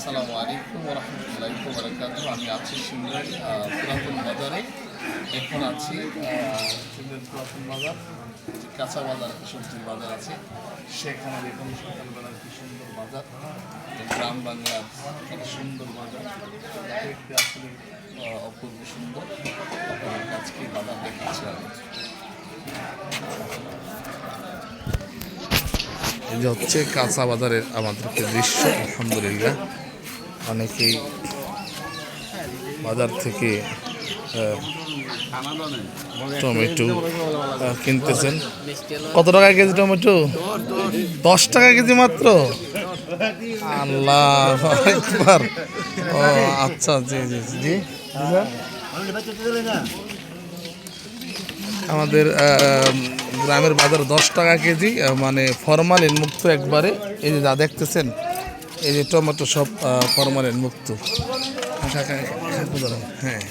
আসসালামু আলাইকুম ওয়া রাহমাতুল্লাহি ওয়া বারাকাতুহু। আমি আছি সিংড়ার পুরাতন বাজারে। এখন আছি সিংড়ার পুরাতন বাজার, যে কাঁচা বাজার, সবজির বাজার আছে, সেখানে দেখুন সকালবেলার কি সুন্দর বাজার, গ্রাম বাংলার কত সুন্দর বাজার দেখতে আসলে অপূর্ব সুন্দর। আপনাদের আজকে বাজার দেখাচ্ছি আমি। এই যে হচ্ছে কাঁচা বাজারের আমাদেরকে দৃশ্য। আলহামদুলিল্লাহ, অনেকেই বাজার থেকে টমেটো কিনতেছেন। কত টাকা কেজি টমেটো? 10 টাকা কেজি মাত্র। আল্লাহ আকবার। ও আচ্ছা, জি জি জি। আমাদের গ্রামের বাজার 10 টাকা কেজি, মানে ফরমালিন মুক্ত একবারে। এই যে যা দেখতেছেন, এই যে টমেটো সব ফরমালিন মুক্ত। হ্যাঁ,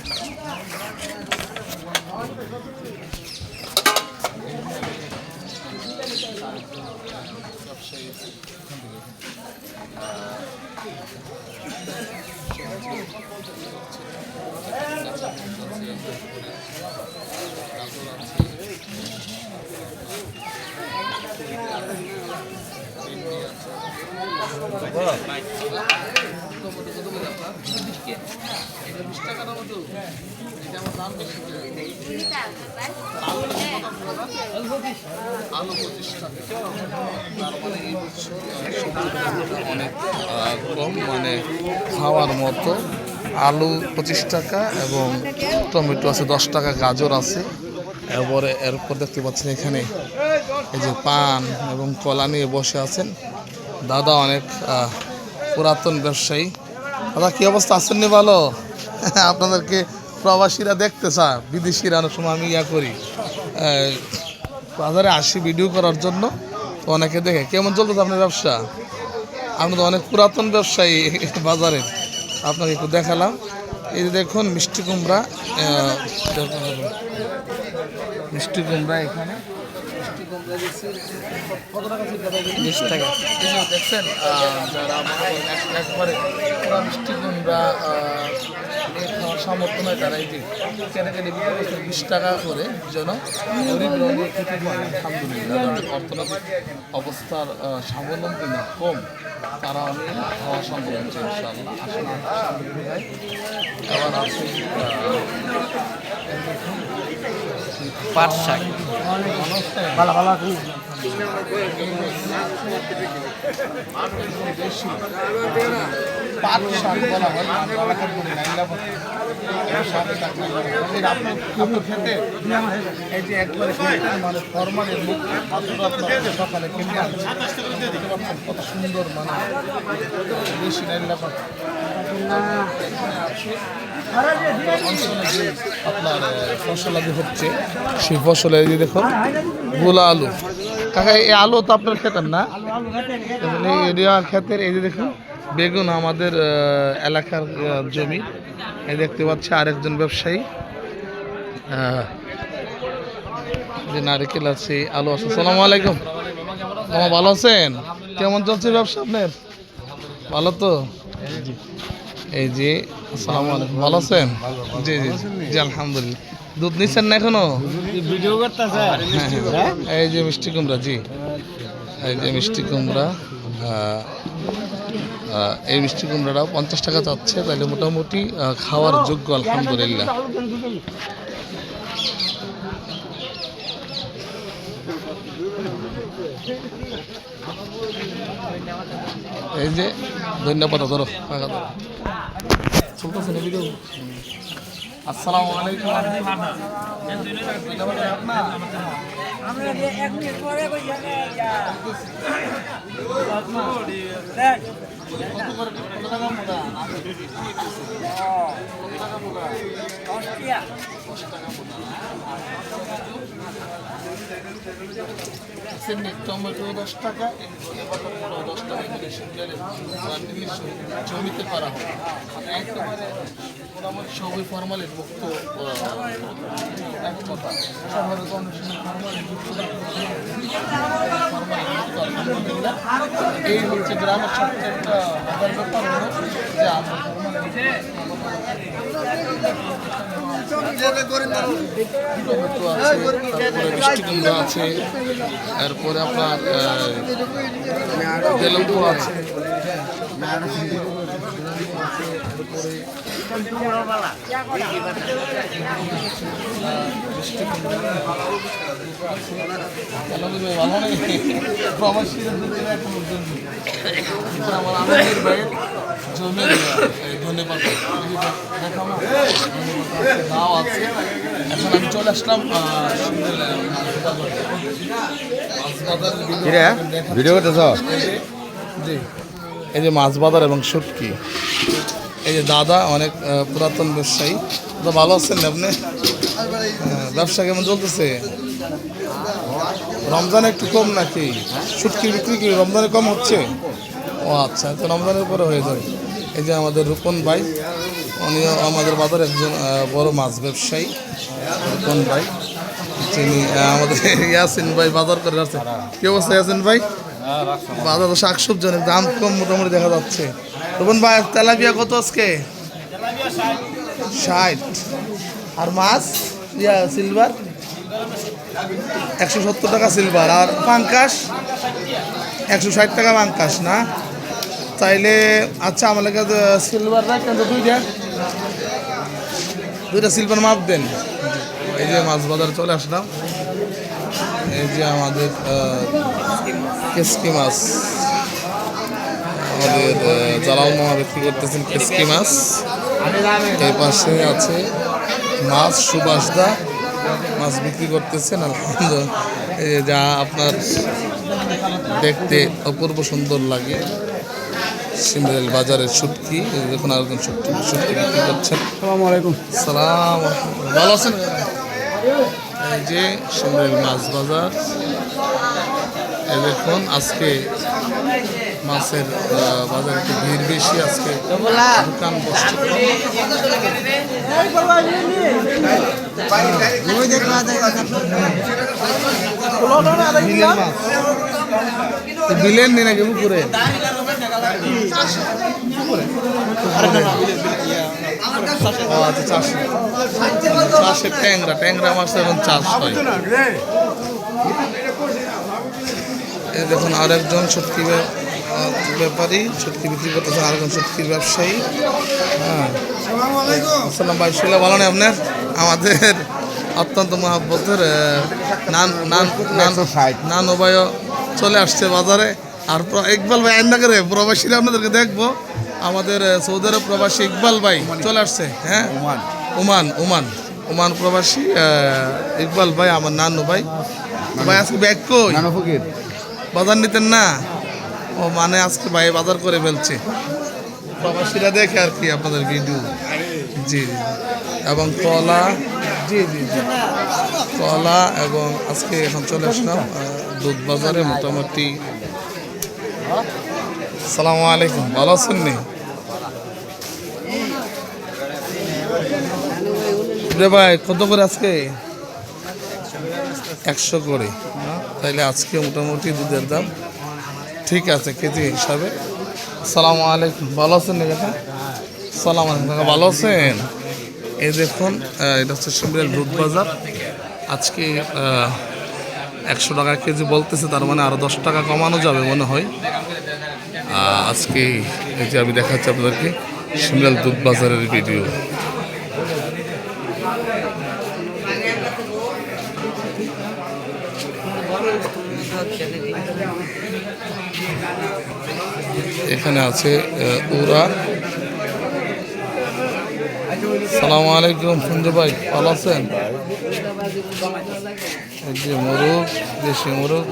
আলু 25 টাকা। তার মানে এই বছর অনেক কম, মানে খাওয়ার মতো। আলু 25 টাকা এবং টমেটো আছে 10 টাকা, গাজর আছে। এরপর দেখতে পাচ্ছেন এখানে এই যে পান এবং কলা নিয়ে বসে আছেন দাদা, অনেক পুরাতন ব্যবসায়ী। দাদা, কি অবস্থা? আছেন নি ভালো? আপনাদেরকে প্রবাসীরা দেখতে চায়, বিদেশিরা অনেক সময় আমি করি, বাজারে আসি ভিডিও করার জন্য, তো অনেকে দেখে। কেমন চলতেছে আপনার ব্যবসা? আপনি তো অনেক পুরাতন ব্যবসায়ী বাজারের, আপনাকে একটু দেখালাম। এই যে দেখুন মিষ্টি কুমড়া, মিষ্টি কুমড়া এখানে 20 টাকা। দেখছেন যারা একবারে পুরা মিষ্টি কুমড়া খাওয়ার সামর্থ্য নয়, তারা এই যে কেনাকাটি 20 টাকা করে যেন গরিব রঙে খেতে পারে। আলহামদুলিল্লাহ, যাদের অর্থনৈতিক অবস্থার স্বাবলম্বী না কম, তারা আমি খাওয়া সম্ভব হচ্ছে ইনশাআল্লাহ। আসলে আবার আছে পাট শাক। ভালো ভালো পাট শাক বলা হয়, আপনার খেতে এই যে একবারে মানে ফরমালের মুখ সকালে কিনে আনছে, কত সুন্দর, মানে বেশি নাইলা পাতা। আপনার ফসল আদি হচ্ছে, সেই ফসলে এই যে দেখুন গোলা আলু। কাকা, এই আলু তো আপনার খেতেন না? এরিয়া ক্ষেতের। এই যে দেখুন বেগুন, আমাদের এলাকার জমি। এই দেখতে পাচ্ছি আরেকজন ব্যবসায়ী, যে নারিকেল আছে, আলু আছে। আসসালামু আলাইকুম মামা, ভালো আছেন? কেমন চলছে ব্যবসা আপনার? ভালো তো? এই যে আসসালামু আলাইকুম, ভালো আছেন? জি জি জি, আলহামদুলিল্লাহ। দুধ নিচ্ছেন না এখনো? এই যে মিষ্টি কুমড়া, জি এই যে মিষ্টি কুমড়া, এই মিষ্টি কুমড়াটাও 50 টাকা চাচ্ছে, তাহলে মোটামুটি খাওয়ার যোগ্য, আলহামদুলিল্লাহ। এই যে ধন্যবাদ, ধরো চলতেছে না ভিডিও। আসসালামু আলাইকুম। টমেটো 10 টাকা, 10 টাকা জমিতে করা হয়, একেবারে মোটামুটি সবই ফরমালিন মুক্ত। এক কথা শহরে তো অনেক সময় ফরমালিন মুক্ত, এই হচ্ছে গ্রামের সবচেয়ে একটা মজার ব্যাপার হলো যে আমরা টমেটো আছে, তারপরে মিষ্টি কুমড়া আছে, এরপরে আপনার বেলম্বু আছে, আমার আনন্দের বাইরে জমি ধনে পাতা নাও আছে। এখন আমি চলে আসলাম ভিডিও করতেছ? জি, এই যে মাছ বাজার এবং শুটকি। এই যে দাদা অনেক পুরাতন ব্যবসায়ী। তো ভালো আছেন আপনি? ব্যবসা কেমন চলতেছে? রমজান একটু কম নাকি? শুটকির বিক্রি কি রমজানে কম হচ্ছে? ও আচ্ছা, তো রমজানের পরে হয়ে যাবে। এই যে আমাদের রূপন ভাই, উনিও আমাদের বাজার একজন বড় মাছ ব্যবসায়ী। রূপন ভাই, যিনি আমাদের ইয়াসিন ভাই বাজার করে আসছে। কি অবস্থা ইয়াসিন ভাই? বাজার তো শাকসবজি অনেক দাম কম মোটামুটি দেখা যাচ্ছে। রূপন ভাই, তেলাপিয়া কত আজকে? 60। আর মাছ সিলভার 170 টাকা সিলভার। আর পাঙ্কাশ 160 টাকা পাঙ্কাশ না? চাইলে আচ্ছা আমার কাছে সিলভার রাখেন তো, দুইটা সিলভার মাপ দেন। এই যে মাছ বাজার চলে আসলাম। এই যে আমাদের কেসকি মাছ, আমাদের জালাল মামা বিক্রি করতেছেন কেসকি মাছ। এই পাশে আছে মাছ সুবাসদা মাছ বিক্রি করতেছেন। আলহামদুলিল্লাহ, এই যা আপনার দেখতে অপূর্ব সুন্দর লাগে সিমরেল বাজারের শুটকি। দেখুন আরেকজন শুটকি বিক্রি করছেন। আসসালামু আলাইকুম। সালাম, ভালো আছেন? এই যে সিমরেল মাছ বাজার। এই দেখুন আজকে মাছের বাজারে একটু ভিড় বেশি। আজকে দোকান বসছে। বিলেন নি নাকি পুকুরে? আচ্ছা, চাষের ট্যাংরা মাছ এখন চাষ হয়। এই দেখুন আরেকজন শুটকি ব্যাপারী, শুটকি বিক্রি করতেছেন, আরেকজন শুটকির ব্যবসায়ী। হ্যাঁ, আসসালাম ভাই, শুনলে ভালো নেই আপনার? আমাদের অত্যন্ত মহাব্বতের নান উভয় চলে আসছে বাজারে। আর ইকবাল ভাই আইন করে প্রবাসীরা আপনাদেরকে দেখবো। আমাদের সৌদি আরব প্রবাসী ইকবাল ভাই চলে আসছে। হ্যাঁ, ওমান প্রবাসী ইকবাল ভাই, আমার নানু ভাই। ভাই আজকে ব্যাগ কই? বাজার নিতেন না? ও মানে আজকে ভাই বাজার করে ফেলছে, প্রবাসীরা দেখে আর কি আপনাদের ভিডিও। জি, এবং কলা, জি কলা, এবং আজকে এখন চলে আসলাম দুধ বাজারে মোটামুটি। আসসালামু আলাইকুম, ভালো আছেন নি? রে ভাই কত করে আজকে? 100 করে। তাইলে আজকে মোটামুটি দুধের দাম ঠিক আছে কেজি হিসাবে। আসসালামু আলাইকুম, ভালো আছেন নি কাকা? সালাম আলাইকুম, ভালো আছেন? এই দেখুন এটা হচ্ছে সিমরেল দুধ বাজার। আজকে 100 টাকা কেজি বলতেছে, তার মানে আরও 10 টাকা কমানো যাবে মনে হয় আজকে। এই যে আমি দেখাচ্ছি আপনাদেরকে সিমরেল দুধ বাজারের ভিডিও। এখানে আছে ওরা। সালাম আলাইকুম সঞ্জয় ভাই, ভালো আছেন? এই যে মোরগ, দেশি মোরগ।